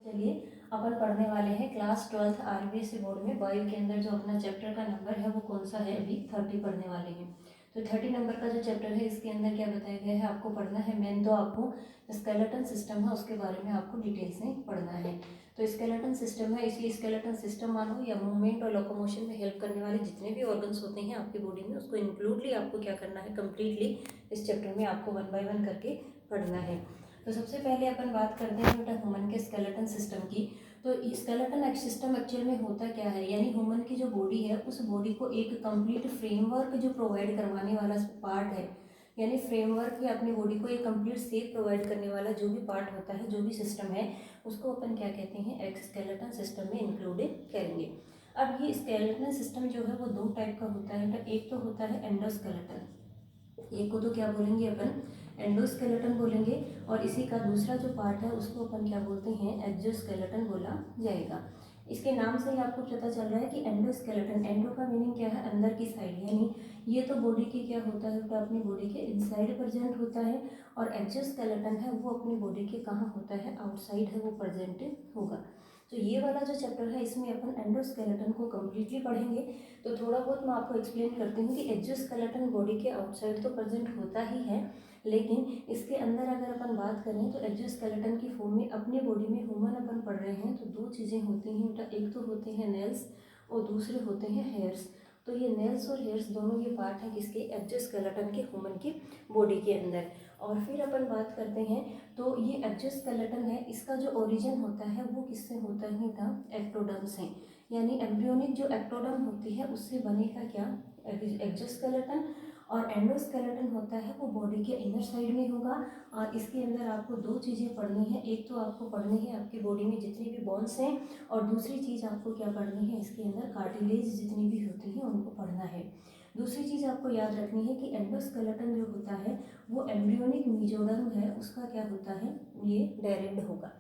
चलिए अपन पढ़ने वाले हैं क्लास 12th आरबीएसई बोर्ड में बायो के अंदर जो अपना चैप्टर का नंबर है वो कौन सा है। अभी 30 पढ़ने वाले हैं। तो 30 नंबर का जो चैप्टर है इसके अंदर क्या बताया गया है आपको पढ़ना है। मेन तो आपको स्केलेटन सिस्टम है उसके बारे में आपको डिटेल्स में पढ़ना है। तो स्केलेटन सिस्टम है, इसलिए स्केलेटन सिस्टम मानो या मूवमेंट और लोकोमोशन में हेल्प करने वाले जितने भी ऑर्गन्स होते हैं आपकी बॉडी में उसको इंक्लूडली आपको क्या करना है, कम्प्लीटली इस चैप्टर में आपको 1 बाय 1 करके पढ़ना है। तो सबसे पहले अपन बात करते हैं बेटा ह्यूमन के स्केलेटन सिस्टम की। तो स्केलेटन सिस्टम एक्चुअल में होता क्या है, यानी ह्यूमन की जो बॉडी है उस बॉडी को एक कंप्लीट फ्रेमवर्क जो प्रोवाइड करवाने वाला पार्ट है, यानी फ्रेमवर्क या अपनी बॉडी को एक कंप्लीट शेप प्रोवाइड करने वाला जो भी पार्ट होता है, जो भी सिस्टम है, उसको अपन क्या कहते हैं, एक स्केलेटन सिस्टम में इंक्लूड करेंगे। अब ये स्केलेटन सिस्टम जो है वो दो टाइप का होता है। एक तो होता है एंडोस्केलेटन, एक को तो क्या बोलेंगे अपन, एंडोस्केलेटन बोलेंगे, और इसी का दूसरा जो पार्ट है उसको अपन क्या बोलते हैं, एक्सोस्केलेटन बोला जाएगा। इसके नाम से ही आपको पता चल रहा है कि एंडोस्केलेटन, एंडो का मीनिंग क्या है, अंदर की साइड, यानी ये तो बॉडी की क्या होता है, तो अपनी बॉडी के इनसाइड प्रेजेंट होता है, और एक्सोस्केलेटन है वो अपनी बॉडी के कहाँ होता है, आउटसाइड है वो प्रेजेंट होगा। तो ये वाला जो चैप्टर है इसमें अपन एंडोस्केलेटन को कम्प्लीटली पढ़ेंगे। तो थोड़ा बहुत मैं आपको एक्सप्लेन करती हूँ कि एक्सोस्केलेटन बॉडी के आउटसाइड तो प्रेजेंट होता ही है, लेकिन इसके अंदर अगर अपन बात करें तो एक्सोस्केलेटन की फॉर्म में अपनी बॉडी में ह्यूमन अपन पढ़ रहे हैं तो दो चीज़ें होती हैं बेटा, एक तो होते हैं नेल्स और दूसरे होते हैं हेयर्स। तो ये नेल्स और हेयर्स दोनों ये पार्ट हैं किसके, एक्सोस्केलेटन के ह्यूमन की बॉडी के अंदर। और फिर अपन बात करते हैं तो ये एक्सोस्केलेटन है, इसका जो ओरिजिन होता है वो किससे होता है बेटा, एक्टोडर्म से, यानी एम्ब्रियोनिक जो एक्टोडर्म होती है उससे बनेगा क्या, एक्सोस्केलेटन। और एंडोस्केलेटन होता है वो बॉडी के इनर साइड में होगा। और इसके अंदर आपको दो चीज़ें पढ़नी है, एक तो आपको पढ़नी है आपकी बॉडी में जितनी भी बोन्स हैं, और दूसरी चीज़ आपको क्या पढ़नी है, इसके अंदर कार्टिलेज जितनी भी होती हैं उनको पढ़ना है। दूसरी चीज़ आपको याद रखनी है कि एंडोस्केलेटन जो होता है वो एम्ब्रियोनिक मेसोडर्म है, उसका क्या होता है, ये डेरिव्ड होगा।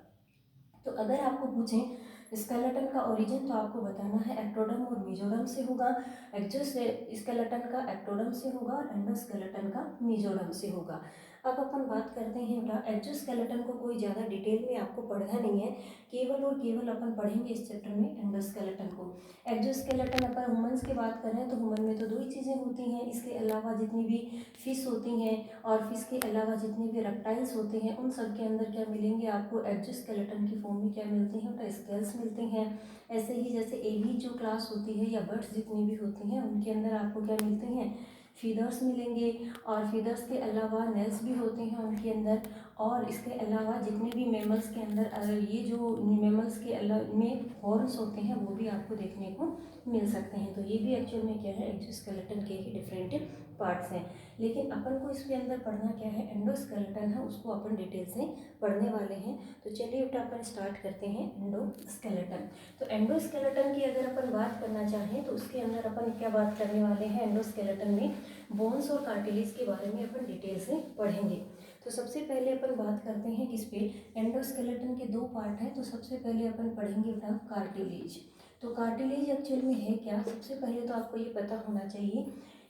तो अगर आपको पूछें स्केलेटन का ओरिजिन तो आपको बताना है एक्टोडर्म और मेसोडर्म से होगा, एक्सोस्केलेटन का एक्टोडर्म से होगा और एंडोस्केलेटन का मेसोडर्म से होगा। अब अपन बात करते हैं बेटा एक्सोस्केलेटन को कोई ज़्यादा डिटेल में आपको पढ़ना नहीं है, केवल और केवल अपन पढ़ेंगे इस चैप्टर में एंडोस्केलेटन को। एक्सोस्केलेटन अपन ह्यूमन्स की बात करें तो ह्यूमन में तो दो ही चीज़ें होती हैं, इसके अलावा जितनी भी फिश होती हैं और फिश के अलावा जितने भी रेप्टाइल्स होते हैं उन सब के अंदर क्या मिलेंगे आपको, एक्सोस्केलेटन की फॉर्म में क्या मिलते हैं, उनका स्केल्स मिलते हैं। ऐसे ही जैसे एवी जो क्लास होती है या बर्ड्स जितनी भी होती हैं उनके अंदर आपको क्या मिलते हैं, फीदर्स मिलेंगे, और फीदर्स के अलावा नेल्स भी होते हैं उनके अंदर। और इसके अलावा जितने भी मेमल्स के अंदर ये जो मेमल्स के में हॉर्न्स होते हैं वो भी आपको देखने को मिल सकते हैं। तो ये भी एक्चुअल में क्या है, एक्सोस्केलेटन के ही डिफरेंट पार्ट्स हैं। लेकिन अपन को इसके अंदर पढ़ना क्या है, एंडोस्केलेटन है, उसको अपन डिटेल से पढ़ने वाले हैं। तो चलिए बेटा अपन स्टार्ट करते हैं एंडोस्केलेटन। तो एंडोस्केलेटन की अगर अपन बात करना चाहें तो उसके अंदर अपन क्या बात करने वाले हैं, एंडोस्केलेटन में बोन्स और कार्टिलेज के बारे में अपन डिटेल से पढ़ेंगे। तो सबसे पहले अपन बात करते हैं किस पे, एंडोस्केलेटन के दो पार्ट हैं। तो सबसे पहले अपन पढ़ेंगे बेटा कार्टिलेज। तो कार्टिलेज एक्चुअल में है क्या, सबसे पहले तो आपको ये पता होना चाहिए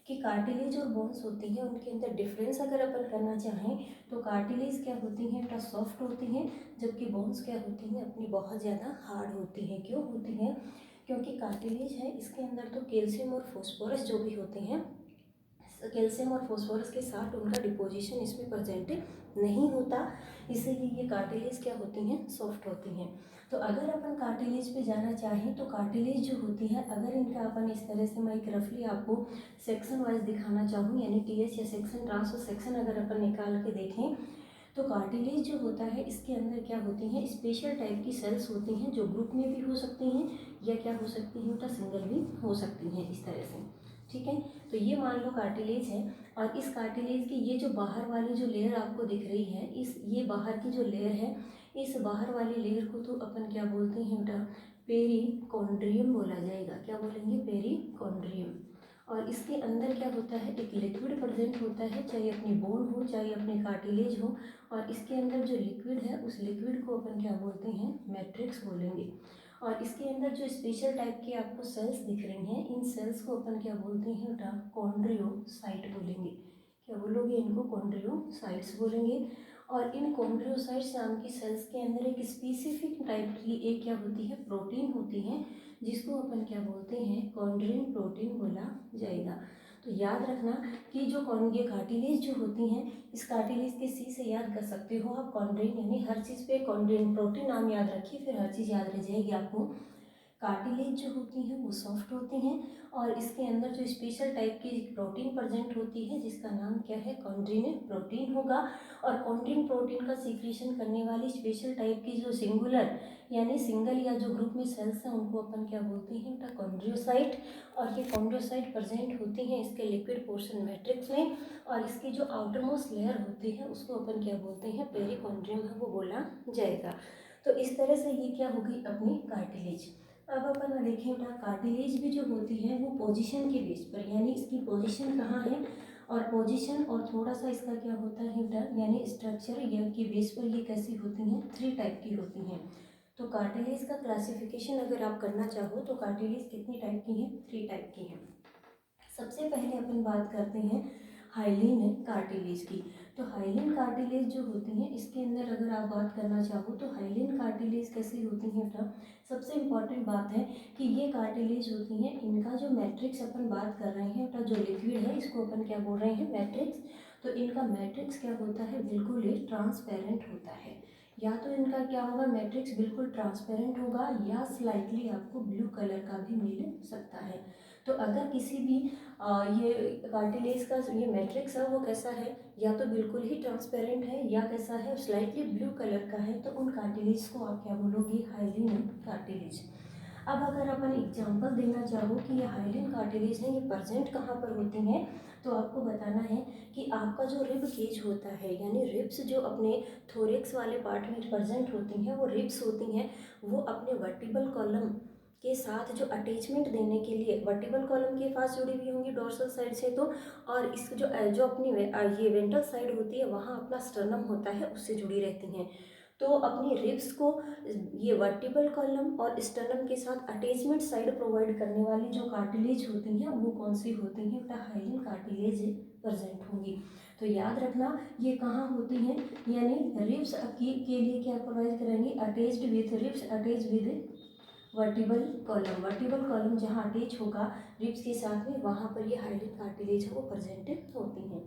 कि कार्टिलेज और बोन्स होती हैं उनके अंदर डिफरेंस अगर अपन करना चाहें तो कार्टिलेज क्या होती हैं बेटा, सॉफ्ट होती हैं, जबकि बोन्स क्या होती हैं, अपनी बहुत ज़्यादा हार्ड होती हैं। क्यों होती हैं, क्योंकि कार्टिलेज है इसके अंदर तो कैल्शियम और फॉस्फोरस जो भी होते हैं, कैल्शियम और फॉस्फोरस के साथ उनका डिपोजिशन इसमें प्रेजेंट नहीं होता, इसीलिए ये कार्टिलेज क्या होती हैं, सॉफ्ट होती हैं। तो अगर अपन कार्टिलेज पे जाना चाहें तो कार्टिलेज जो होती है, अगर इनका अपन इस तरह से मैं एक रफली आपको सेक्शन वाइज दिखाना चाहूँ, यानी टीएच या सेक्शन ट्रांसफर सेक्शन अगर अपन निकाल के देखें तो कार्टिलेज जो होता है इसके अंदर क्या होती हैं, स्पेशल टाइप की सेल्स होती हैं जो ग्रुप में भी हो सकती हैं या क्या हो सकती हैं बेटा, सिंगल भी हो सकती हैं इस तरह से। ठीक है, तो ये मान लो कार्टिलेज है, और इस कार्टिलेज की ये जो बाहर वाली जो लेयर आपको दिख रही है, इस ये बाहर की जो लेयर है, इस बाहर वाली लेयर को तो अपन क्या बोलते हैं बेटा, पेरिकॉन्ड्रियम बोला जाएगा। क्या बोलेंगे, पेरिकॉन्ड्रियम। और इसके अंदर क्या होता है, एक लिक्विड प्रेजेंट होता है, चाहे अपनी बोन हो चाहे अपनी कार्टिलेज हो, और इसके अंदर जो लिक्विड है उस लिक्विड को अपन क्या बोलते हैं, मैट्रिक्स बोलेंगे। और इसके अंदर जो स्पेशल टाइप की आपको सेल्स दिख रही हैं, इन सेल्स को अपन क्या बोलते हैं बेटा, कॉन्ड्रियोसाइट बोलेंगे। क्या बोलोगे, इनको कॉन्ड्रियोसाइट्स बोलेंगे। और इन कॉन्ड्रियोसाइट्स नाम की सेल्स के अंदर एक स्पेसिफिक टाइप की एक क्या होती है, प्रोटीन होती है, जिसको अपन क्या बोलते हैं, कॉन्ड्रिन प्रोटीन बोला जाएगा। तो याद रखना कि जो ये कार्टिलेज जो होती हैं, इस कार्टिलेज के सी से याद कर सकते हो आप कॉन्ड्रिन, यानी हर चीज़ पे कॉन्ड्रिन प्रोटीन नाम याद रखिए, फिर हर चीज़ याद रह जाएगी आपको। कार्टिलेज जो होती हैं वो सॉफ्ट होती हैं और इसके अंदर जो स्पेशल टाइप की प्रोटीन प्रेजेंट होती है जिसका नाम क्या है, कॉन्ड्रिन प्रोटीन होगा। और कॉन्ड्रिन प्रोटीन का सीक्रेशन करने वाली स्पेशल टाइप की जो सिंगुलर यानी सिंगल या जो ग्रुप में सेल्स हैं उनको अपन क्या बोलते हैं बेटा, कॉन्ड्रियोसाइट। और ये कॉन्ड्रियोसाइट प्रेजेंट होती हैं इसके लिक्विड पोर्शन मैट्रिक्स में, और इसकी जो आउटर मोस्ट लेयर होती है उसको अपन क्या बोलते हैं, पेरिकॉन्ड्रियम है वो बोला जाएगा। तो इस तरह से ये क्या होगी अपनी कार्टिलेज। अब अपन देखें बेटा, कार्टिलेज भी जो होती है वो पोजीशन के बेस पर, यानी इसकी पोजीशन कहाँ है और पोजीशन और थोड़ा सा इसका क्या होता है बेटा, यानी स्ट्रक्चर या के बेस पर ये कैसी होती हैं, 3 टाइप की होती हैं। तो कार्टिलेज का क्लासिफिकेशन अगर आप करना चाहो तो कार्टिलेज कितनी टाइप की हैं, 3 टाइप की हैं। सबसे पहले अपन बात करते हैं हाइलिन कार्टिलेज की। तो हाइलिन कार्टिलेज जो होती हैं इसके अंदर अगर आप बात करना चाहो तो हाइलिन कार्टिलेज कैसी होती हैं बेटा, सबसे इम्पॉर्टेंट बात है कि ये कार्टिलेज होती हैं, इनका जो मैट्रिक्स अपन बात कर रहे हैं बेटा, जो लिक्विड है इसको अपन क्या बोल रहे हैं, मैट्रिक्स। तो इनका मैट्रिक्स क्या होता है, बिल्कुल ही ट्रांसपेरेंट होता है। या तो इनका क्या होगा, मैट्रिक्स बिल्कुल ट्रांसपेरेंट होगा या स्लाइटली आपको ब्लू कलर का भी मिल सकता है। तो अगर किसी भी ये कार्टिलेज का ये मैट्रिक्स है वो कैसा है, या तो बिल्कुल ही ट्रांसपेरेंट है या कैसा है, स्लाइटली ब्लू कलर का है, तो उन कार्टिलेज को आप क्या बोलोगे, हाइलिन कार्टिलेज। अब अगर अपन एग्जांपल देना चाहो कि ये हाइलिन कार्टिलेज है ये प्रेजेंट कहाँ पर होती हैं, तो आपको बताना है कि आपका जो रिब केज होता है, यानी रिब्स जो अपने थोरेक्स वाले पार्ट में प्रेजेंट होती हैं, वो रिब्स होती हैं, वो अपने वर्टिबल कॉलम के साथ जो अटैचमेंट देने के लिए वर्टिबल कॉलम के पास जुड़ी हुई होंगी डोर्सल साइड से, तो और इस जो जो अपनी ये वेंट्रल साइड होती है वहाँ अपना स्टर्नम होता है उससे जुड़ी रहती हैं। तो अपनी रिब्स को ये वर्टिबल कॉलम और स्टर्नम के साथ अटैचमेंट साइड प्रोवाइड करने वाली जो कार्टिलेज होती हैं वो कौन सी होती हैं, हाइलिन कार्टिलेज प्रेजेंट होंगी। तो याद रखना ये कहाँ होती हैं, यानी रिब्स के लिए क्या प्रोवाइड करेंगे, attached with ribs attach with vertebral column. Vertebral column जहाँ अटैच होगा रिब्स के साथ में वहाँ पर ये हाइलिन कार्टिलेज है वो प्रेजेंट होती हैं।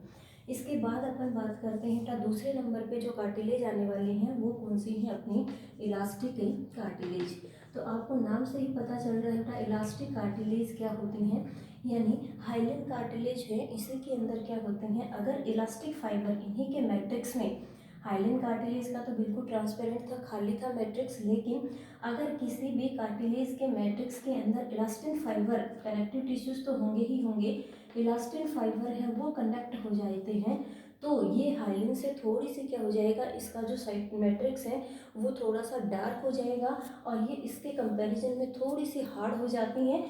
इसके बाद अपन बात करते हैं बेटा दूसरे नंबर पे जो कार्टिलेज आने वाली हैं वो कौन सी हैं, अपनी इलास्टिक कार्टिलेज। तो आपको नाम से ही पता चल रहा है बेटा इलास्टिक कार्टिलेज क्या होती हैं, यानी हाइलिन कार्टिलेज है इसी के अंदर क्या होते हैं, अगर इलास्टिक फाइबर इन्हीं के मैट्रिक्स में, हाइलिन कार्टिलेज का तो बिल्कुल ट्रांसपेरेंट था, खाली था मैट्रिक्स, लेकिन अगर किसी भी कार्टिलेज के मैट्रिक्स के अंदर इलास्टिन फाइबर, कनेक्टिव टिश्यूज तो होंगे ही होंगे, इलास्टिन फाइबर है वो कनेक्ट हो जाते हैं, तो ये हाइलिन से थोड़ी सी क्या हो जाएगा, इसका जो साइट मैट्रिक्स है वो थोड़ा सा डार्क हो जाएगा और ये इसके कंपैरिजन में थोड़ी सी हार्ड हो जाती हैं।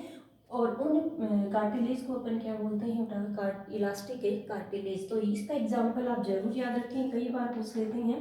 और उन कार्टिलेज को अपन क्या बोलते हैं, इलास्टिक कार्टिलेज। तो इसका एग्जाम्पल आप जरूर याद रखें, कई बार पूछ लेते हैं।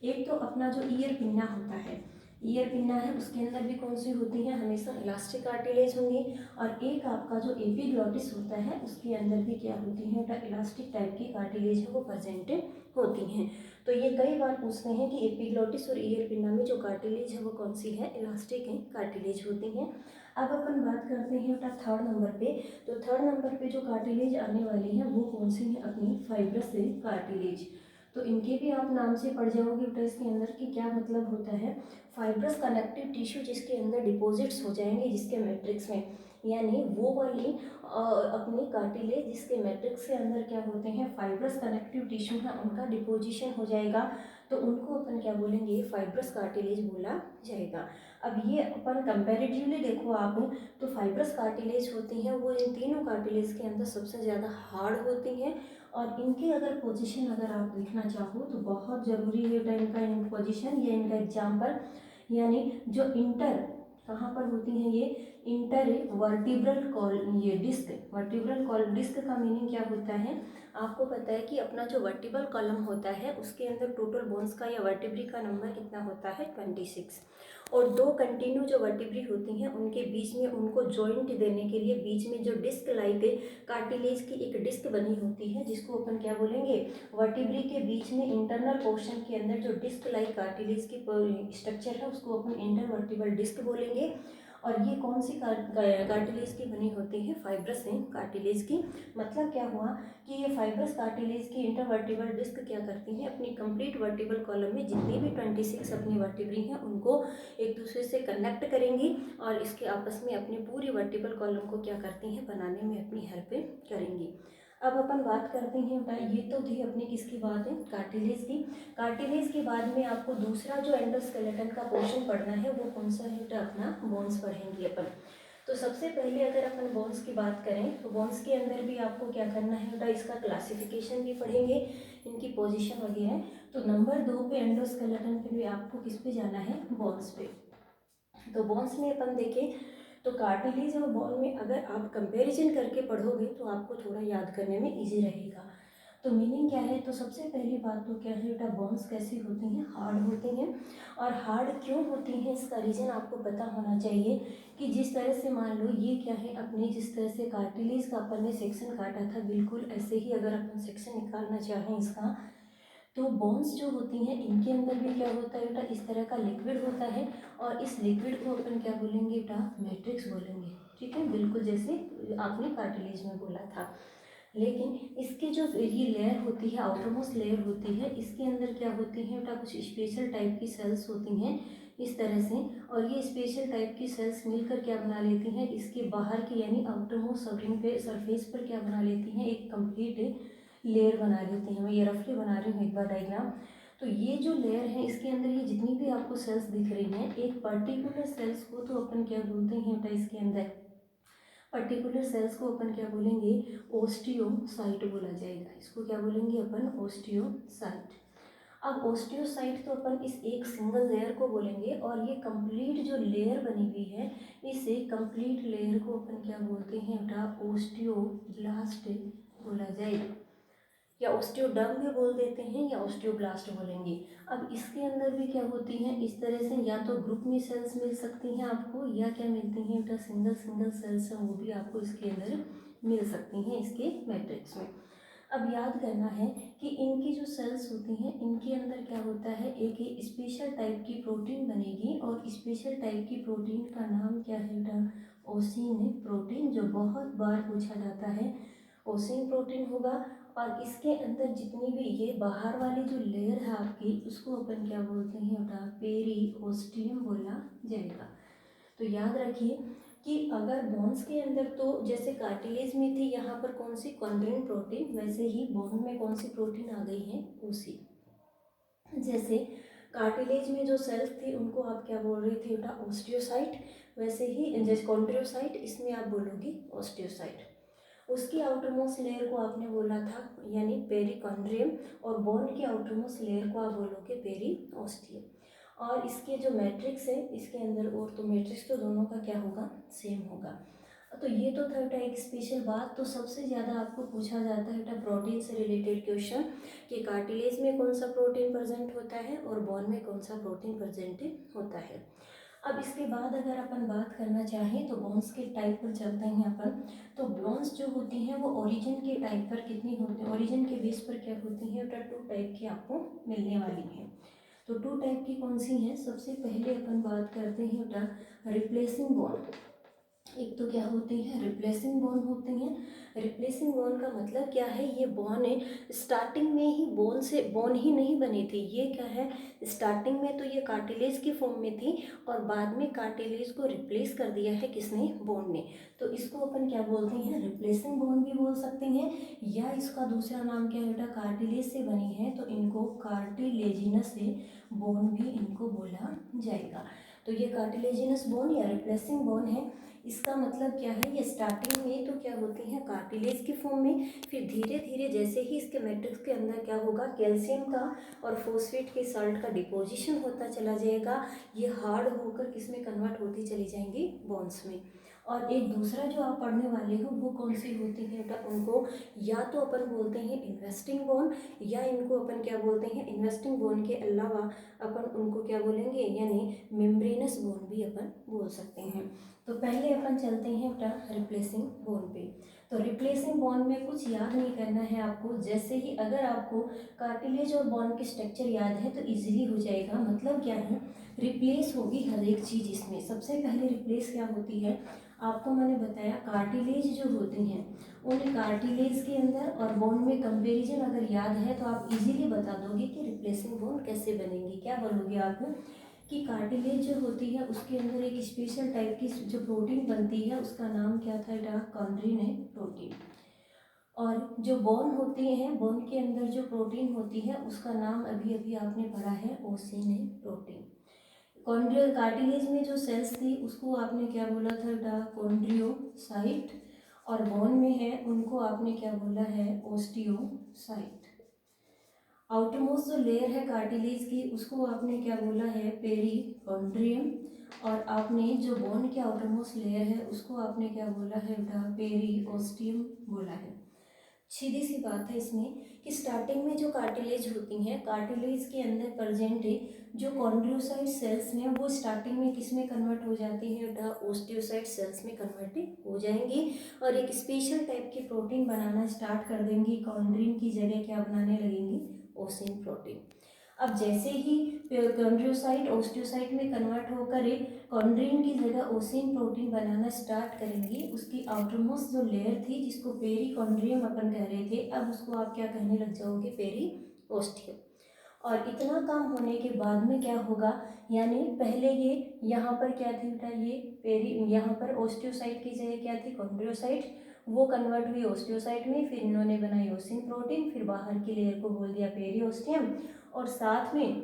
एक तो अपना जो ईयर पिन्ना होता है, ईयर पिन्ना है उसके अंदर भी कौन सी होती है, हमेशा इलास्टिक कार्टिलेज होंगी। और एक आपका जो एपिग्लॉटिस होता है उसके अंदर भी क्या होती है, इलास्टिक टाइप की कार्टिलेज है वो प्रेजेंट होती हैं। तो ये कई बार पूछते हैं कि एपिग्लॉटिस और ईयर पिन्ना में जो कार्टिलेज है वो कौन सी है, इलास्टिक कार्टिलेज होती हैं। अब अपन बात करते हैं बेटा थर्ड नंबर पे। तो थर्ड नंबर पे जो कार्टिलेज आने वाली है वो कौन सी है, अपनी फाइब्रस कार्टिलेज। तो इनके भी आप नाम से पढ़ जाओगे बेटा इसके अंदर कि क्या मतलब होता है, फाइब्रस कनेक्टिव टिश्यू जिसके अंदर डिपॉजिट्स हो जाएंगे जिसके मैट्रिक्स में, यानी वो वाली अपनी कार्टिलेज जिसके मैट्रिक्स के अंदर क्या होते हैं, फाइब्रस कनेक्टिव टिश्यू है उनका डिपोजिशन हो जाएगा, तो उनको अपन क्या बोलेंगे, फाइब्रस कार्टिलेज बोला जाएगा। अब ये अपन कंपैरेटिवली देखो आप, तो फाइब्रस कार्टिलेज होती हैं वो इन तीनों कार्टिलेज के अंदर सबसे ज़्यादा हार्ड होती हैं, और इनकी अगर पोजीशन अगर आप देखना चाहो तो बहुत ज़रूरी है इनका पोजीशन या इनका एग्जाम्पल, यानी जो इंटर कहाँ पर होती हैं, ये इंटर ए वर्टिब्रल कॉल ये डिस्क। वर्टिब्रल कॉल डिस्क का मीनिंग क्या होता है, आपको पता है कि अपना जो वर्टिब्रल कॉलम होता है उसके अंदर टोटल बोन्स का या वर्टिब्री का नंबर कितना होता है 26, और दो कंटिन्यू जो वर्टिब्री होती हैं उनके बीच में उनको जॉइंट देने के लिए बीच में जो डिस्क लाइक कार्टिलेज की एक डिस्क बनी होती है जिसको अपन क्या बोलेंगे, वर्टिब्री के बीच में इंटरनल पोर्शन के अंदर जो डिस्क लाइक कार्टिलेज की स्ट्रक्चर है उसको अपन इंटरवर्टिब्रल डिस्क बोलेंगे। और ये कौन सी कार्टिलेज की बनी होती है, फाइब्रस कार्टिलेज की। मतलब क्या हुआ कि ये फाइब्रस कार्टिलेज की इंटरवर्टिब्रल डिस्क क्या करती है, अपनी कंप्लीट वर्टिब्रल कॉलम में जितनी भी 26 अपनी वर्टिब्री हैं उनको एक दूसरे से कनेक्ट करेंगी और इसके आपस में अपनी पूरी वर्टिब्रल कॉलम को क्या करती हैं, बनाने में अपनी हेल्प करेंगी। अब अपन बात करते हैं बेटा, ये तो थी अपनी किसकी बात है, कार्टिलेज की। कार्टिलेज के बाद में आपको दूसरा जो एंडोस्केलेटन का पोर्शन पढ़ना है वो कौन सा है बेटा, अपना बोन्स पढ़ेंगे अपन। तो सबसे पहले अगर अपन बोन्स की बात करें तो बोन्स के अंदर भी आपको क्या करना है बेटा, इसका क्लासिफिकेशन भी पढ़ेंगे, इनकी पोजीशन वगैरह। तो नंबर 2 पे एंडोस्केलेटन पे भी आपको किस पे जाना है, बोन्स पे। तो बोन्स में अपन देखें तो कार्टिलेज और बोन में अगर आप कंपैरिजन करके पढ़ोगे तो आपको थोड़ा याद करने में इजी रहेगा। तो मीनिंग क्या है, तो सबसे पहली बात तो क्या है बेटा, बोन्स कैसी होती हैं, हार्ड होती हैं। और हार्ड क्यों होती हैं इसका रीज़न आपको पता होना चाहिए कि जिस तरह से मान लो ये क्या है, अपने जिस तरह से कार्टिलेज का अपन ने सेक्शन काटा था बिल्कुल ऐसे ही अगर अपन सेक्शन निकालना चाहें इसका, तो बोन्स जो होती हैं इनके अंदर भी क्या होता है बेटा, इस तरह का लिक्विड होता है और इस लिक्विड को अपन क्या बोलेंगे बेटा, मैट्रिक्स बोलेंगे। ठीक है, बिल्कुल जैसे आपने कार्टिलेज में बोला था। लेकिन इसके जो ये लेयर होती है, आउटरमोस्ट लेयर होती है, इसके अंदर क्या होती है बेटा, कुछ स्पेशल टाइप की सेल्स होती हैं इस तरह से। और ये स्पेशल टाइप की सेल्स मिलकर क्या बना लेती हैं, इसके बाहर की यानी आउटरमोस्ट सरफेस पर क्या बना लेती हैं, एक कंप्लीट लेयर बना लेती हैं। मैं ये रफली बना रही हूँ एक बार डायग्राम। तो ये जो लेयर है इसके अंदर ये जितनी भी आपको सेल्स दिख रही हैं, एक पर्टिकुलर सेल्स को तो अपन क्या बोलते हैं बेटा, इसके अंदर पर्टिकुलर सेल्स को अपन क्या बोलेंगे, ओस्टियोसाइट बोला जाएगा। इसको क्या बोलेंगे अपन, ओस्टियोसाइट। अब ओस्टियोसाइट तो अपन इस एक सिंगल लेयर को बोलेंगे और ये कंप्लीट जो लेयर बनी हुई है इसे कंप्लीट लेयर को अपन क्या बोलते हैं बेटा, ओस्टियोब्लास्ट बोला जाएगा, या ओस्टियोडर्म भी बोल देते हैं या ओस्टियोब्लास्ट बोलेंगे। अब इसके अंदर भी क्या होती हैं इस तरह से, या तो ग्रुप में सेल्स मिल सकती हैं आपको या क्या मिलती हैं बेटा, सिंगल सिंगल सेल्स हैं वो भी आपको इसके अंदर मिल सकती हैं इसके मैट्रिक्स में। अब याद करना है कि इनकी जो सेल्स होती हैं इनके अंदर क्या होता है, एक स्पेशल टाइप की प्रोटीन बनेगी और स्पेशल टाइप की प्रोटीन का नाम क्या है बेटा, ओसिन प्रोटीन, जो बहुत बार पूछा जाता है, ओसिन प्रोटीन होगा। और इसके अंदर जितनी भी ये बाहर वाली जो लेयर है आपकी उसको अपन क्या बोलते हैं बेटा, पेरिओस्टियम बोला जाएगा। तो याद रखिए कि अगर बोन्स के अंदर तो जैसे कार्टिलेज में थी यहाँ पर कौन सी, कॉन्ड्रिन प्रोटीन, वैसे ही बोन में कौन सी प्रोटीन आ गई है, ओसी। जैसे कार्टिलेज में जो सेल्स थी उनको आप क्या बोल रहे थे बेटा, ओस्टियोसाइट, वैसे ही जैसे कॉन्ड्रियोसाइट इसमें आप बोलोगे ओस्टियोसाइट। उसकी आउटरमोस्ट लेयर को आपने बोला था यानी पेरिकॉन्ड्रियम, और बोन की आउटरमोस्ट लेयर को आप बोलोगे पेरिओस्टियम। और इसके जो मैट्रिक्स है इसके अंदर, और तो मैट्रिक्स तो दोनों का क्या होगा, सेम होगा। तो ये तो था बेटा एक स्पेशल बात। तो सबसे ज़्यादा आपको पूछा जाता है बेटा प्रोटीन से रिलेटेड क्वेश्चन कि कार्टिलेज में कौन सा प्रोटीन प्रेजेंट होता है और बोन में कौन सा प्रोटीन प्रेजेंट होता है। अब इसके बाद अगर अपन बात करना चाहें तो बोन्स के टाइप पर चलते हैं अपन। तो बोन्स जो होती हैं वो ओरिजिन के टाइप पर कितनी होती हैं, ओरिजिन के बेस पर क्या होती हैं बेटा, 2 टाइप की आपको मिलने वाली हैं। तो 2 टाइप की कौन सी हैं, सबसे पहले अपन बात करते हैं बेटा रिप्लेसिंग बोन। एक तो क्या होती हैं, रिप्लेसिंग बोन होती हैं। रिप्लेसिंग बोन का मतलब क्या है, ये बोन है स्टार्टिंग में ही बोन से बोन ही नहीं बनी थी, ये क्या है, स्टार्टिंग में तो ये कार्टिलेज की फॉर्म में थी और बाद में कार्टिलेज को रिप्लेस कर दिया है किसने, बोन ने। तो इसको अपन क्या बोलते हैं, रिप्लेसिंग बोन भी बोल सकते हैं, या इसका दूसरा नाम क्या है बेटा, कार्टिलेज से बनी है तो इनको कार्टिलेजिनस बोन भी इनको बोला जाएगा। तो ये कार्टिलेजिनस बोन या रिप्लेसिंग बोन है। इसका मतलब क्या है, ये स्टार्टिंग में तो क्या होती हैं कार्टिलेज की फॉर्म में, फिर धीरे धीरे जैसे ही इसके मैट्रिक्स के अंदर क्या होगा, कैल्शियम का और फॉस्फेट के साल्ट का डिपोजिशन होता चला जाएगा, ये हार्ड होकर किस में कन्वर्ट होती चली जाएंगी, बोन्स में। और एक दूसरा जो आप पढ़ने वाले हो वो कौन सी होती है बेटा, उनको या तो अपन बोलते हैं इन्वेस्टिंग बॉन्ड, या इनको अपन क्या बोलते हैं, इन्वेस्टिंग बॉन्ड के अलावा अपन उनको क्या बोलेंगे, यानी मेम्ब्रेनस बॉन्ड भी अपन बोल सकते हैं। तो पहले अपन चलते हैं बेटा रिप्लेसिंग बॉन्ड पे। तो रिप्लेसिंग बॉन्ड में कुछ याद नहीं करना है आपको, जैसे ही अगर आपको कार्टिलेज और बॉन्ड के स्ट्रक्चर याद है तो इजीली हो जाएगा। मतलब क्या है, रिप्लेस होगी हर एक चीज़ इसमें। सबसे पहले रिप्लेस क्या होती है, आपको मैंने बताया कार्टिलेज जो होती हैं, उन कार्टिलेज के अंदर और बोन में कंपैरिजन अगर याद है तो आप इजीली बता दोगे कि रिप्लेसिंग बोन कैसे बनेगी। क्या बोलोगे आप कि कार्टिलेज जो होती है उसके अंदर एक स्पेशल टाइप की जो प्रोटीन बनती है उसका नाम क्या था बेटा, कॉन्ड्रिन है प्रोटीन। और जो बोन होती है, बोन के अंदर जो प्रोटीन होती है उसका नाम अभी अभी आपने पढ़ा है ओसिन है प्रोटीन। कॉन्ड्रियल कार्टिलेज में जो सेल्स थी उसको आपने क्या बोला था बेटा, कॉन्ड्रियोसाइट, और बोन में है उनको आपने क्या बोला है, ओस्टियोसाइट। आउटरमोस्ट जो लेयर है कार्टिलेज की उसको आपने क्या बोला है, पेरिकॉन्ड्रियम, और आपने जो बोन के आउटरमोस्ट लेयर है उसको आपने क्या बोला है बेटा, पेरिओस्टियम बोला है। सीधी सी बात है इसमें कि स्टार्टिंग में जो कार्टिलेज होती हैं, कार्टिलेज के अंदर प्रेजेंट है जो कॉन्ड्रियोसाइट सेल्स हैं वो स्टार्टिंग में किस में कन्वर्ट हो जाती हैं बेटा, ओस्टियोसाइट सेल्स में कन्वर्ट हो जाएंगी और एक स्पेशल टाइप की प्रोटीन बनाना स्टार्ट कर देंगी। कॉन्ड्रिन की जगह क्या बनाने लगेंगी, ओसिन प्रोटीन। अब जैसे ही कॉन्ड्रियोसाइट ओस्टियोसाइट में कन्वर्ट होकर कॉन्ड्रिन की जगह ओसिन प्रोटीन बनाना स्टार्ट करेंगी, उसकी आउटरमोस्ट जो लेयर थी जिसको पेरिकॉन्ड्रियम अपन कह रहे थे, अब उसको आप क्या कहने लग जाओगे, पेरिओस्टियम। और इतना काम होने के बाद में क्या होगा, यानी पहले ये यहाँ पर क्या थी बेटा, ये यहाँ पर ओस्टियोसाइट की जगह क्या थी, कॉन्ड्रियोसाइट, वो कन्वर्ट हुई ओस्टियोसाइट में, फिर इन्होंने बनाई ओसिन प्रोटीन, फिर बाहर की लेयर को बोल दिया पेरिओस्टियम, और साथ में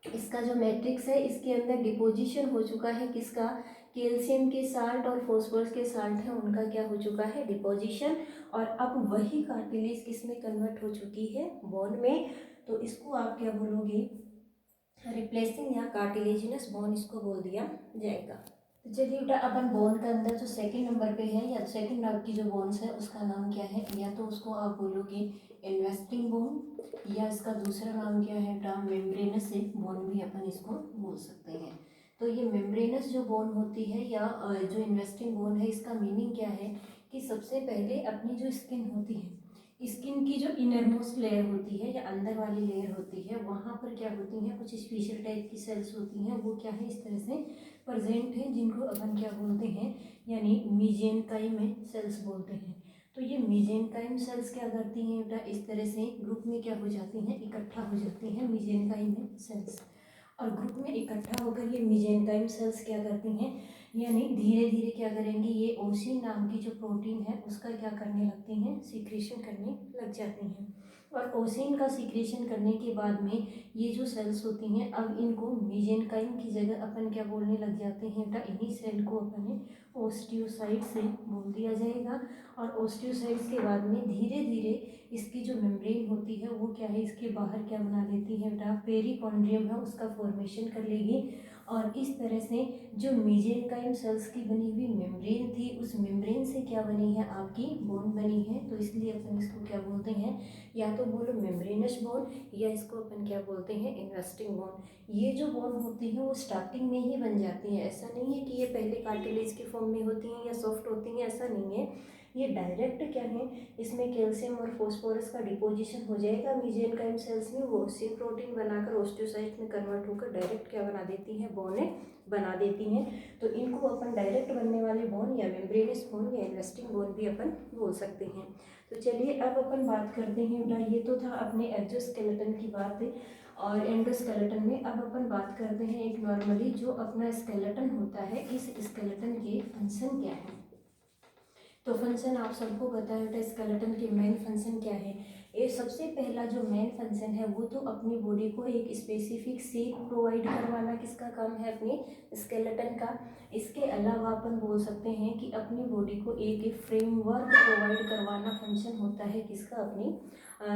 इसका जो मैट्रिक्स है इसके अंदर डिपोजिशन हो चुका है किसका, कैल्शियम के साल्ट और फॉस्फोरस के साल्ट है उनका क्या हो चुका है, डिपोजिशन। और अब वही कार्टिलेज किस में कन्वर्ट हो चुकी है, बोन में। तो इसको आप क्या बोलोगे, रिप्लेसिंग या कार्टिलेजिनस बोन इसको बोल दिया जाएगा। तो चलिए बेटा अपन बोन के अंदर जो सेकंड नंबर पे है या सेकंड नंबर की जो बोन्स है उसका नाम क्या है, या तो उसको आप बोलोगे इन्वेस्टिंग बोन, या इसका दूसरा नाम क्या है बेटा, मेम्ब्रेनस बोन भी अपन इसको बोल सकते हैं। तो ये मेम्ब्रेनस जो बोन होती है या जो इन्वेस्टिंग बोन है, इसका मीनिंग क्या है कि सबसे पहले अपनी जो स्किन होती है, स्किन की जो इनरमोस्ट लेयर होती है या अंदर वाली लेयर होती है, वहाँ पर क्या होती हैं, कुछ स्पेशल टाइप की सेल्स होती हैं, वो क्या है इस तरह से प्रेजेंट है, जिनको अपन क्या बोलते हैं, यानी मीजेनकाइम सेल्स बोलते हैं। तो ये मीजेनकाइम सेल्स क्या करती हैं बेटा, इस तरह से ग्रुप में क्या हो जाती हैं, इकट्ठा हो जाती हैं मीजेनकाइम सेल्स, और ग्रुप में इकट्ठा होकर ये मीजेनकाइम सेल्स क्या करती हैं, यानी धीरे धीरे क्या करेंगी, ये ओसिन नाम की जो प्रोटीन है उसका क्या करने लगती हैं, सीक्रेशन करने लग जाती हैं। और ओसिन का सीक्रेशन करने के बाद में ये जो सेल्स होती हैं, अब इनको मीजेनकाइम की जगह अपन क्या बोलने लग जाते हैं बेटा, इन्हीं सेल को अपन ओस्टियोसाइट से बोल दिया जाएगा। और ओस्टियोसाइट्स के बाद में धीरे धीरे इसकी जो मेम्ब्रेन होती है वो क्या है, इसके बाहर क्या बना लेती है बेटा, पेरिकॉन्ड्रियम है उसका फॉर्मेशन कर लेगी। और इस तरह से जो मीजेनकाइम सेल्स की बनी हुई मेम्ब्रेन थी, उस मेम्ब्रेन से क्या बनी है, आपकी बोन बनी है। तो इसलिए अपन इसको क्या बोलते हैं, या तो बोलो मेम्ब्रेनस बोन, या इसको अपन क्या बोलते हैं, इन्वेस्टिंग बोन। ये जो बोन होती है वो स्टार्टिंग में ही बन जाती है, ऐसा नहीं है कि ये पहले कार्टिलेज के फॉर्म में होती हैं या सॉफ्ट होती हैं, ऐसा नहीं है। ये डायरेक्ट क्या है, इसमें कैल्शियम और फॉस्फोरस का डिपोजिशन हो जाएगा मीजेनकाइम सेल्स में, वो ओसिन प्रोटीन बनाकर ओस्टियोसाइट में कन्वर्ट होकर डायरेक्ट क्या बना देती हैं, बोने बना देती हैं। तो इनको अपन डायरेक्ट बनने वाले बोन या मेम्ब्रेनस बोन या इन्वेस्टिंग बोन भी अपन बोल सकते हैं। तो चलिए अब अपन बात करते हैं बेटा, ये तो था अपने एक्सोस्केलेटन की बात, और एंडोस्केलेटन में अब अपन बात करते हैं एक नॉर्मली जो अपना स्केलेटन होता है, इस स्केलेटन के फंक्शन क्या है। तो फंक्शन आप सबको पता है बेटा, स्केलेटन के मेन फंक्शन क्या है। ये सबसे पहला जो मेन फंक्शन है वो तो अपनी बॉडी को एक स्पेसिफिक शेप प्रोवाइड करवाना किसका काम है, अपने स्केलेटन का। इसके अलावा अपन बोल सकते हैं कि अपनी बॉडी को एक फ्रेमवर्क प्रोवाइड करवाना फंक्शन होता है किसका,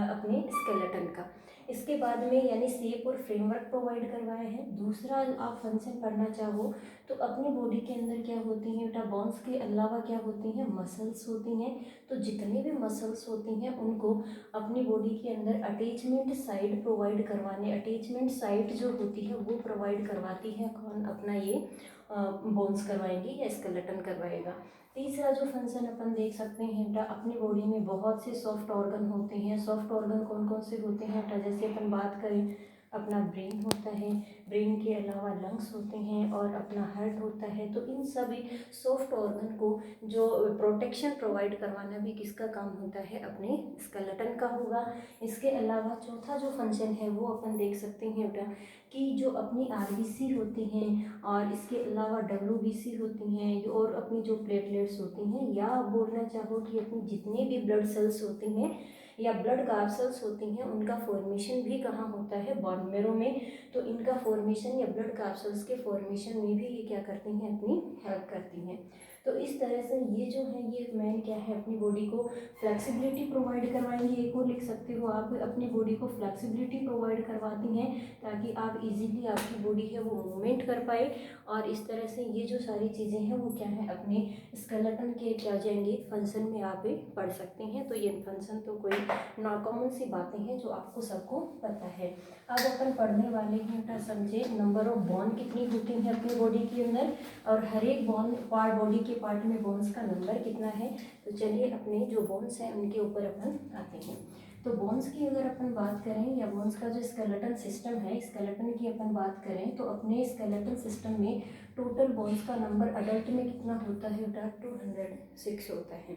अपने स्केलेटन का। इसके बाद में यानी शेप और फ्रेमवर्क प्रोवाइड करवाया है। दूसरा आप फंक्शन पढ़ना चाहो तो अपनी बॉडी के अंदर क्या होती हैं बेटा, बोन्स के अलावा क्या होती हैं, मसल्स होती हैं। तो जितने भी मसल्स होती हैं उनको अपनी बॉडी के अंदर अटैचमेंट साइड प्रोवाइड करवाने, अटैचमेंट साइट जो होती है वो प्रोवाइड करवाती है कौन, अपना ये बोन्स करवाएंगी या स्केलेटन करवाएगा। तीसरा जो फंक्शन अपन देख सकते हैं बेटा, अपनी बॉडी में बहुत से सॉफ्ट ऑर्गन होते हैं। सॉफ्ट ऑर्गन कौन कौन से होते हैं बेटा, जैसे अपन बात करें अपना ब्रेन होता है, ब्रेन के अलावा लंग्स होते हैं और अपना हार्ट होता है। तो इन सभी सॉफ्ट ऑर्गन को जो प्रोटेक्शन प्रोवाइड करवाना भी किसका काम होता है, अपने स्केलेटन का होगा। इसके अलावा चौथा जो फंक्शन है वो अपन देख सकते हैं बेटा कि जो अपनी आरबीसी होती हैं और इसके अलावा डब्ल्यूबीसी होती हैं और अपनी जो प्लेटलेट्स होती हैं, या आप बोलना चाहो कि अपनी जितनी भी ब्लड सेल्स होती हैं या ब्लड कार्ड सेल्स होती हैं उनका फॉर्मेशन भी कहाँ होता है, बोन मैरो में। तो इनका फॉर्मेशन या ब्लड कार्ड सेल्स के फॉर्मेशन में भी ये क्या करती हैं, अपनी हेल्प करती हैं। तो इस तरह से ये जो है ये मैन क्या है, अपनी बॉडी को फ्लेक्सिबिलिटी प्रोवाइड करवाएंगे। एक और लिख सकते हो आप, अपनी बॉडी को फ्लेक्सिबिलिटी प्रोवाइड करवाती हैं ताकि आप इजीली आपकी बॉडी है वो मूवमेंट कर पाए। और इस तरह से ये जो सारी चीज़ें हैं वो क्या है, अपने स्केलेटन के क्या जाएंगे, फंक्शन में आप पढ़ सकते हैं। तो ये फंक्शन तो कोई नॉर्कॉमन सी बातें हैं जो आपको सबको पता है। अब अपन पढ़ने वाले हैं बेटा, समझे नंबर ऑफ बोन कितनी होती हैं अपनी बॉडी के अंदर, और हर एक बोन पार्ट, बॉडी के पार्ट में बोन्स का नंबर कितना है। तो चलिए अपने जो बोन्स हैं उनके ऊपर अपन आते हैं। तो बोन्स की अगर अपन बात करें या बोन्स का जो स्केलेटन सिस्टम है, स्केलेटन की अपन बात करें तो अपने स्केलेटन सिस्टम में टोटल बोन्स का नंबर अडल्ट में कितना होता है बेटा, 206 होता है।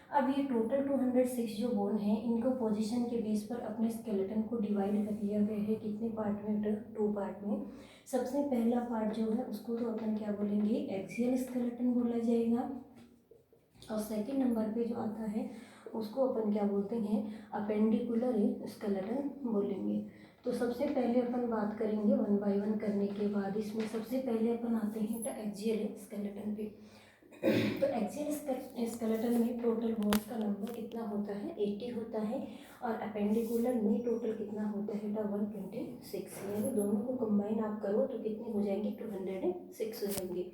अब ये टोटल 206 जो बोन है इनको पोजीशन के बेस पर अपने स्केलेटन को डिवाइड कर लिया गया है। कितने पार्ट में बेटा, 2 पार्ट में। सबसे पहला पार्ट जो है उसको तो अपन क्या बोलेंगे, एक्सियल स्केलेटन बोला जाएगा। और सेकंड नंबर पे जो आता है उसको अपन क्या बोलते हैं, अपेंडिकुलर स्केलेटन बोलेंगे। तो सबसे पहले अपन बात करेंगे वन बाय वन करने के बाद, इसमें सबसे पहले अपन आते हैं एक्सियल स्केलेटन पे। तो एक्सियल स्केलेटन में टोटल बोन्स का नंबर कितना होता है, 80 होता है। और अपेंडिकुलर में टोटल कितना होता है बेटा, 126। यानी दोनों को कंबाइन आप करो तो कितने हो जाएंगे, 206 हो जाएंगे।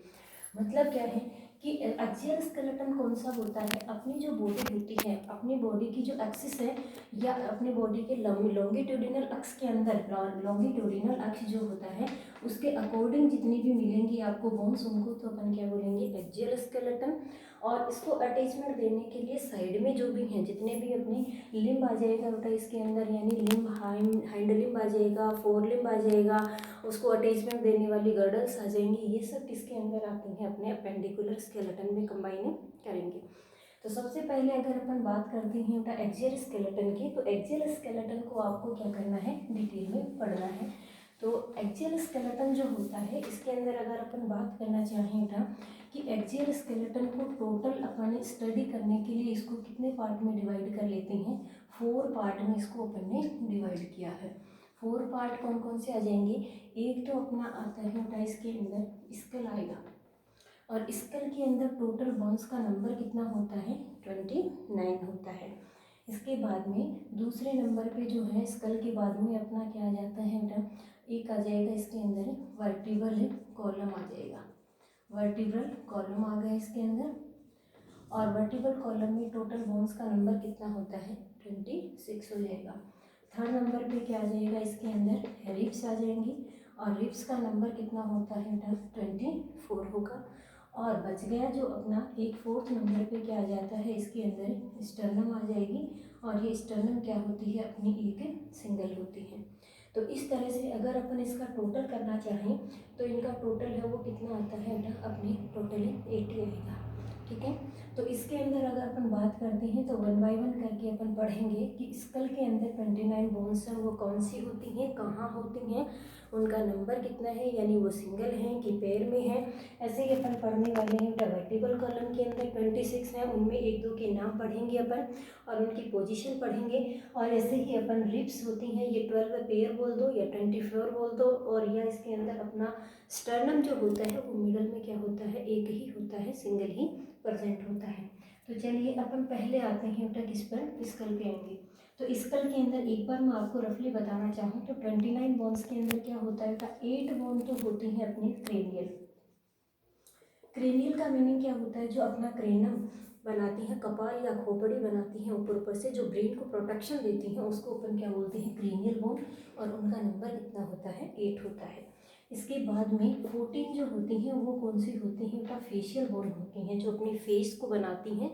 मतलब क्या है कि एक्सियल स्केलेटन कौन सा होता है, अपनी जो बॉडी होती है, अपनी बॉडी की जो एक्सिस है या अपनी बॉडी के लॉन्गिट्यूडिनल अक्ष के अंदर, लॉन्गिट्यूडिनल अक्ष जो होता है उसके अकॉर्डिंग जितनी भी मिलेंगी आपको बोन्स, उनको तो अपन क्या बोलेंगे, एक्सियल स्केलेटन। और इसको अटैचमेंट देने के लिए साइड में जो भी हैं, जितने भी अपनी लिम्ब आ जाएगा बेटा इसके अंदर, यानी लिम्ब, हाइंड लिम्ब आ जाएगा, फोर लिम्ब आ जाएगा, उसको अटैचमेंट देने वाली गर्डल्स आ जाएंगी, ये सब किसके अंदर आती हैं, अपने अपेंडिकुलर स्केलेटन में कंबाइन करेंगे। तो सबसे पहले अगर अपन बात करते हैं बेटा एक्सियल स्केलेटन की, तो एक्सियल स्केलेटन को आपको क्या करना है, डिटेल में पढ़ना है। तो एक्सियल स्केलेटन जो होता है इसके अंदर अगर अपन बात करना चाहें बेटा कि एक्सियल स्केलेटन को टोटल अपन स्टडी करने के लिए इसको कितने पार्ट में डिवाइड कर लेते हैं, 4 पार्ट में इसको अपन ने डिवाइड किया है। 4 पार्ट कौन कौन से आ जाएंगे, एक तो अपना आता है बेटा इसके अंदर स्कल आएगा, और स्कल के अंदर टोटल बोन्स का नंबर कितना होता है, 29 होता है। इसके बाद में दूसरे नंबर पे जो है स्कल के बाद में अपना क्या आ जाता है बेटा, एक आ जाएगा इसके अंदर वर्टिब्रल कॉलम आ जाएगा, वर्टिब्रल कॉलम आ गया इसके अंदर। और वर्टिब्रल कॉलम में टोटल बोन्स का नंबर कितना होता है, 26 हो जाएगा। थर्ड नंबर पे क्या आ जाएगा, इसके अंदर रिब्स आ जाएंगी, और रिब्स का नंबर कितना होता है बेटा, 24 होगा। और बच गया जो अपना एक फोर्थ नंबर पे क्या आ जाता है, इसके अंदर स्टर्नम आ जाएगी, और ये स्टर्नम क्या होती है, अपनी एक सिंगल होती है। तो इस तरह से अगर अपन इसका टोटल करना चाहें तो इनका टोटल है वो कितना आता है बेटा, अपने टोटली 80 आएगा। ठीक है, तो इसके अंदर अगर अपन बात करते हैं तो वन बाय वन करके अपन पढ़ेंगे कि स्कल के अंदर 29 बोन्स हैं, वो कौन सी होती हैं, कहाँ होती हैं, उनका नंबर कितना है, यानी वो सिंगल हैं कि पेयर में है। ऐसे ही अपन पढ़ने वाले हैं वर्टिब्रल कॉलम के अंदर 26 हैं, उनमें एक दो के नाम पढ़ेंगे अपन और उनकी पोजीशन पढ़ेंगे। और ऐसे ही अपन रिब्स होती हैं, ये 12 पेयर बोल दो या 24 बोल दो, और या इसके अंदर अपना स्टर्नम जो होता है वो मिडल में क्या होता है, एक ही होता है, सिंगल ही प्रेजेंट होता है। तो चलिए अपन पहले आते हैं बेटा किस पर, स्कल पे आएंगे। तो तो स्कल के अंदर एक बार मैं आपको रफली बताना चाहूँ तो 29 बोन्स के अंदर क्या होता है, 8 बोन तो होती हैं अपने क्रेनियल। क्रेनियल का मीनिंग क्या होता है, जो अपना क्रेनम बनाती हैं, कपाल या खोपड़ी बनाती हैं ऊपर ऊपर से, जो ब्रेन को प्रोटेक्शन देती हैं, उसको अपन क्या बोलते हैं, क्रेनियल बोन। और उनका नंबर कितना होता है, 8 होता है। इसके बाद में 14 जो होती हैं वो कौन सी होती हैं, उनका फेशियल बोन होती हैं, जो अपनी फेस को बनाती हैं,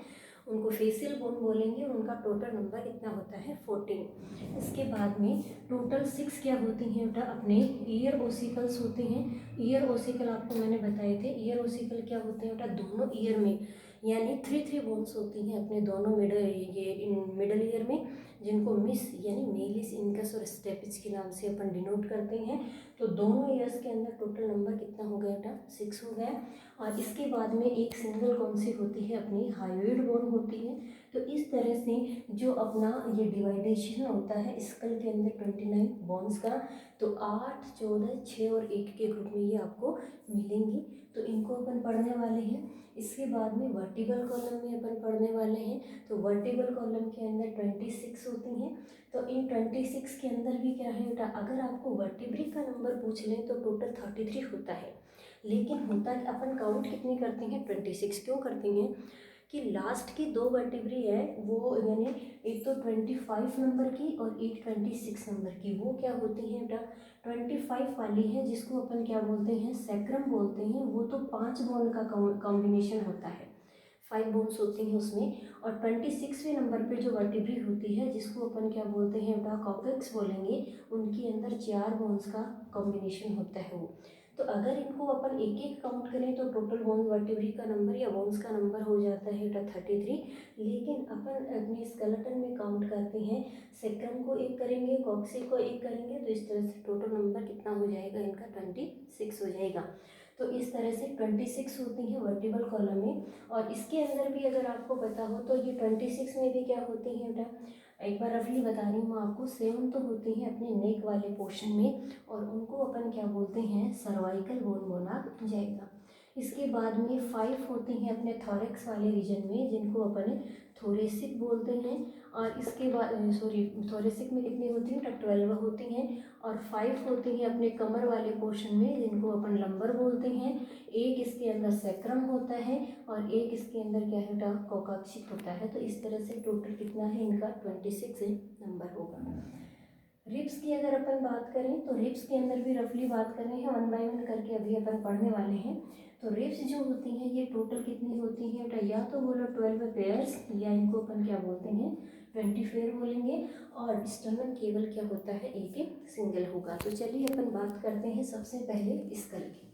उनको फेशियल बोन बोलेंगे। और उनका टोटल नंबर कितना होता है, 14। इसके बाद में टोटल 6 क्या होती हैं बेटा, अपने ईयर ओसिकल्स होते हैं। ईयर ओसिकल आपको मैंने बताए थे। ईयर ओसिकल क्या होते हैं बेटा, दोनों ईयर में, यानी 3 बोन्स होती हैं अपने दोनों मिडल ईयर में, जिनको मिस यानी मेलिस इनकस और स्टेपिस के नाम से अपन डिनोट करते हैं। तो दोनों ईयर्स के अंदर टोटल नंबर कितना हो गया बेटा, 6 हो गया। और इसके बाद में एक सिंगल कौन सी होती है, अपनी हायोइड बोन होती है। तो इस तरह से जो अपना ये डिवाइडेशन होता है स्कल के अंदर 29 बोन्स का, तो 8, 14, 6 और 1 के ग्रुप में ये आपको मिलेंगी। तो इनको अपन पढ़ने वाले हैं। इसके बाद में वर्टिकल कॉलम में अपन पढ़ने वाले हैं। तो वर्टिकल कॉलम के अंदर 26 होती हैं। तो इन 26 के अंदर भी क्या है बेटा, अगर आपको वर्टिब्री का नंबर पूछ लें तो टोटल 33 होता है। लेकिन होता है अपन काउंट कितनी करते हैं, 26 क्यों करते हैं कि लास्ट की 2 वर्टिब्री है वो, यानी एक तो 25 नंबर की और एक 26 नंबर की, वो क्या होती हैं बेटा, 25 वाली है जिसको अपन क्या बोलते हैं, सैक्रम बोलते हैं। वो तो 5 बोन का कॉम्बिनेशन होता है, 5 बोन्स होती हैं उसमें। और 26वें नंबर पे जो वर्टिब्री होती है जिसको अपन क्या बोलते हैं बेटा, कॉर्टेक्स बोलेंगे, उनके अंदर 4 बोन्स का कॉम्बिनेशन होता है वो। तो अगर इनको अपन एक एक काउंट करें तो टोटल बोन वर्टिब्री का नंबर या बोन्स का नंबर हो जाता है बेटा 33। लेकिन अपन अपने स्केलेटन में काउंट करते हैं, सेक्रम को एक करेंगे, कॉक्सी को एक करेंगे, तो इस तरह से टोटल नंबर कितना हो जाएगा इनका, 26 हो जाएगा। तो इस तरह से 26 होती हैं वर्टिबल कॉलम में। और इसके अंदर भी अगर आपको पता हो तो ये 26 में भी क्या होती हैं बेटा, एक बार रफली बता रही हूँ आपको, 7 तो होती हैं अपने नेक वाले पोर्शन में, और उनको अपन क्या बोलते हैं, सर्वाइकल बोन बोला जाएगा। इसके बाद में 5 होती हैं अपने थॉरेक्स वाले रीजन में, जिनको अपन थोरेसिक बोलते हैं। और इसके बाद थोरेसिक में कितनी होती हैं, 12 होती हैं। और 5 होती हैं अपने कमर वाले पोर्शन में, जिनको अपन लंबर बोलते हैं। एक इसके अंदर सैक्रम होता है और एक इसके अंदर क्या है, कोकाक्षिक होता है। तो इस तरह से टोटल कितना है इनका, 26 नंबर होगा। रिब्स की अगर अपन बात करें तो रिब्स के अंदर भी रफली बात कर रहे हैं, 1 बाय 1 करके अभी अपन पढ़ने वाले हैं। तो रिब्स जो होती हैं ये टोटल कितनी होती हैं बेटा, या तो बोलो 12 पेयर्स, या इनको अपन क्या बोलते हैं, 20 पेयर बोलेंगे। और स्टर्नम केबल क्या होता है, एक सिंगल होगा। तो चलिए अपन बात करते हैं सबसे पहले स्कल की।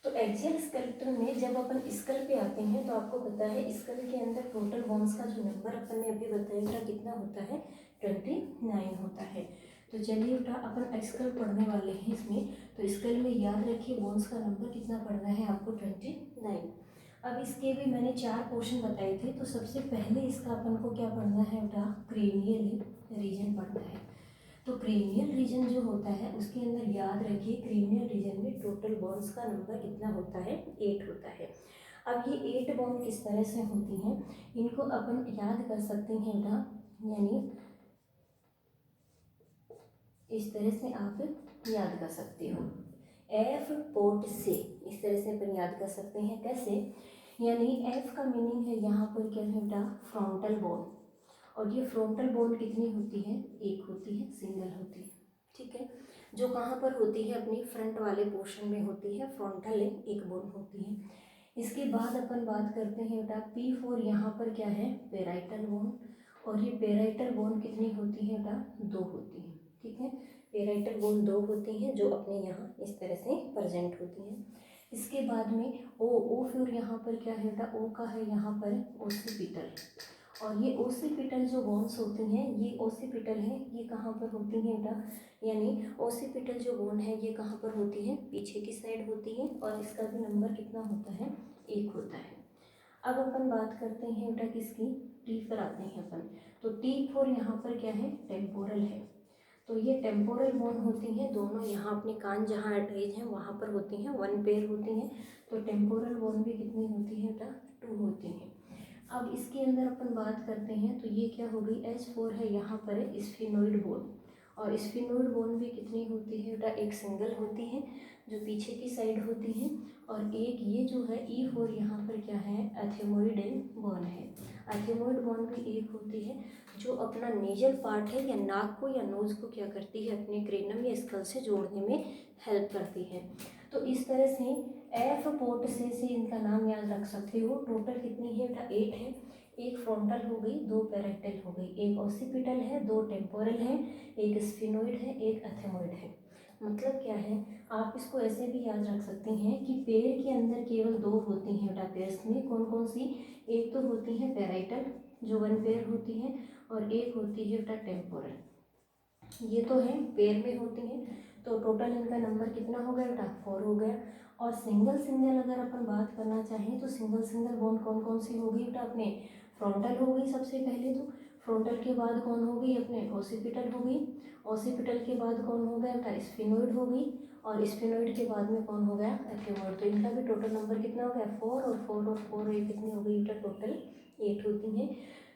तो एक्सियल स्केलेटन में जब अपन स्कल पे आते हैं तो आपको पता है स्कल के अंदर टोटल बोन्स का जो नंबर अपन ने अभी बताया था कितना होता है, 29 होता है। तो चलिए बेटा अपन स्कल पढ़ने वाले हैं इसमें। तो स्कल में याद रखिए बोन्स का नंबर कितना पढ़ना है आपको, 29। अब इसके भी मैंने 4 पोर्शन बताए थे। तो सबसे पहले इसका अपन को क्या पढ़ना है बेटा, क्रेनियल रीजन पढ़ना है। तो क्रेनियल रीजन जो होता है उसके अंदर याद रखिए, क्रेनियल रीजन में टोटल बोन्स का नंबर कितना होता है, 8 होता है। अब ये 8 बोन किस तरह से होती हैं, इनको अपन याद कर सकते हैं बेटा, यानी इस तरह से आप याद कर सकते हो, एफ पोर्ट से, इस तरह से अपन याद कर सकते हैं। कैसे, यानी एफ का मीनिंग है यहाँ पर क्या है बेटा, फ्रंटल बोन। और ये फ्रंटल बोन कितनी होती है, एक होती है, सिंगल होती है। ठीक है, जो कहाँ पर होती है, अपनी फ्रंट वाले पोर्शन में होती है, फ्रंटल एक बोन होती है। इसके बाद अपन बात करते हैं बेटा P4, यहाँ पर क्या है, पेराइटल बोन। और ये पेराइटल बोन कितनी होती है बेटा, 2 होती है। ठीक है, पेराइटल बोन 2 होती हैं जो अपने यहाँ इस तरह से प्रेजेंट होती हैं। इसके बाद में ओ फिर यहाँ पर क्या है बेटा, ओ का है यहाँ पर ओसिपिटल। और ये ओसिपिटल जो बोन्स होती हैं, ये ओसिपिटल है, ये कहाँ पर होती हैं बेटा, यानी ओसिपिटल जो बोन है ये कहाँ पर होती है, पीछे की साइड होती है। और इसका भी नंबर कितना होता है, 1 होता है। अब अपन बात करते हैं बेटा किसकी, टी पर आते हैं अपन। तो T4 यहाँ पर क्या है, टेम्पोरल है। तो ये टेम्पोरल बोन होती हैं दोनों, यहाँ अपने कान जहाँ अटैच हैं वहाँ पर होती हैं, 1 पेयर होती हैं। तो टेम्पोरल बोन भी कितनी होती है बेटा, 2 होती हैं। अब इसके अंदर अपन बात करते हैं तो ये क्या हो गई, H4 है, यहाँ पर है स्फेनोइड बोन। और स्फेनोइड बोन भी कितनी होती है बेटा, एक सिंगल होती है जो पीछे की साइड होती है, और एक ये जो है E4 यहाँ पर क्या है, एथेमोइड बोन है। एथेमोइड बोन भी एक होती है जो अपना नेजल पार्ट है या नाक को या नोज को क्या करती है, अपने क्रेनम या स्कल से जोड़ने में हेल्प करती है। तो इस तरह से एफ पोर्ट से इनका नाम याद रख सकते हो। टोटल कितनी है बेटा, 8 है। एक फ्रंटल हो गई, 2 पैरेक्टल हो गई, एक ऑसिपिटल है, 2 टेम्पोरल है, एक स्फिनोइड है, एक एथेमोइड है। मतलब क्या है, आप इसको ऐसे भी याद रख सकते हैं कि पैर के अंदर केवल 2 होती हैं बेटा पैर्स में। कौन कौन सी, एक तो होती है पैराइटल जो 1 पेयर होती है, और एक होती है बेटा टेम्पोरल। ये तो है पैर में होती हैं। तो टोटल इनका नंबर कितना हो गया बेटा, 4 हो गया। और सिंगल सिंगल अगर अपन बात करना चाहें तो सिंगल सिंगल बोन कौन कौन सी होगी बेटा, अपने फ्रंटल हो गई सबसे पहले, तो फ्रंटल के बाद कौन हो गई, अपने ऑसिपिटल हो गई। ऑसिपिटल के बाद कौन हो गया बेटा, स्फिनोइड हो गई। और स्फिनोइड के बाद में कौन हो गया, एथेमोइड। तो इनका भी टोटल नंबर कितना हो गया, 4 और 4 और 4, ये कितनी हो गई बेटा, टोटल 8 होती हैं।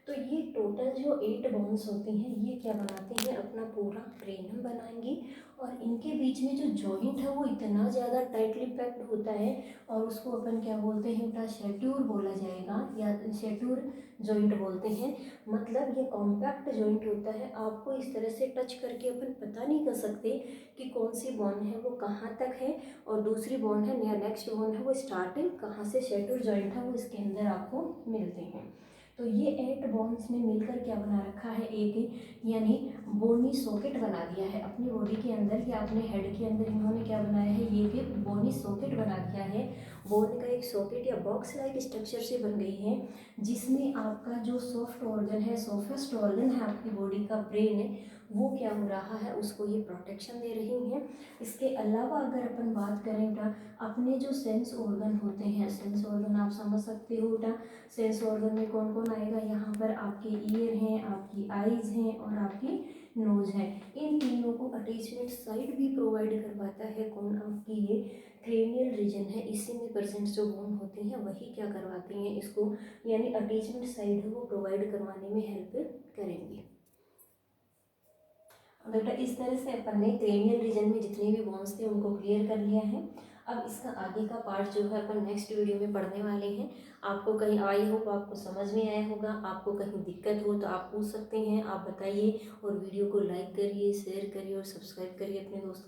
तो ये टोटल जो 8 बोन्स होती हैं ये क्या बनाती हैं, अपना पूरा क्रेनियम बनाएंगी। और इनके बीच में जो जॉइंट है वो इतना ज़्यादा टाइटली पैक्ड होता है, और उसको अपन क्या बोलते हैं बेटा, शेट्यूर बोला जाएगा, या शेट्यूर जॉइंट बोलते हैं। मतलब ये कॉम्पैक्ट जॉइंट होता है, आपको इस तरह से टच करके अपन पता नहीं कर सकते कि कौन सी बोन है वो कहाँ तक है, और दूसरी बोन है या नेक्स्ट बोन है वो स्टार्टिंग कहाँ से, शेट्यूर जॉइंट है वो इसके अंदर आपको मिलते हैं। तो ये 8 बोन्स ने मिलकर क्या बना रखा है, एक यानी बोनी सॉकेट बना दिया है अपनी बॉडी के अंदर, या अपने हेड के अंदर इन्होंने क्या बनाया है, ये कि बोनी सॉकेट बना दिया है। बोन का एक सॉकेट या बॉक्स लाइक स्ट्रक्चर से बन गई है, जिसमें आपका जो सॉफ्ट ऑर्गन है, सॉफ्टेस्ट ऑर्गन है आपकी बॉडी का, ब्रेन है, वो क्या हो रहा है, उसको ये प्रोटेक्शन दे रही हैं। इसके अलावा अगर अपन बात करें बेटा, अपने जो सेंस ऑर्गन होते हैं, सेंस ऑर्गन आप समझ सकते हो बेटा, सेंस ऑर्गन में कौन कौन आएगा, यहाँ पर आपके ईयर हैं, आपकी आईज हैं, और आपकी नोज है। इन तीनों को अटैचमेंट साइड भी प्रोवाइड करवाता है कौन, आपकी ये क्रेनियल रीजन है। इसी में प्रेजेंट जो बोन होती हैं वही क्या करवाती हैं इसको, यानी अटैचमेंट साइड है वो प्रोवाइड करवाने में हेल्प करेंगी। बेटा इस तरह से अपन ने क्रेनियल रीजन में जितने भी बोन्स थे उनको क्लियर कर लिया है। अब इसका आगे का पार्ट जो है अपन नेक्स्ट वीडियो में पढ़ने वाले हैं। आपको कहीं, आई होप आपको समझ में आया होगा, आपको कहीं दिक्कत हो तो आप पूछ सकते हैं, आप बताइए। और वीडियो को लाइक करिए, शेयर करिए और सब्सक्राइब करिए अपने दोस्तों।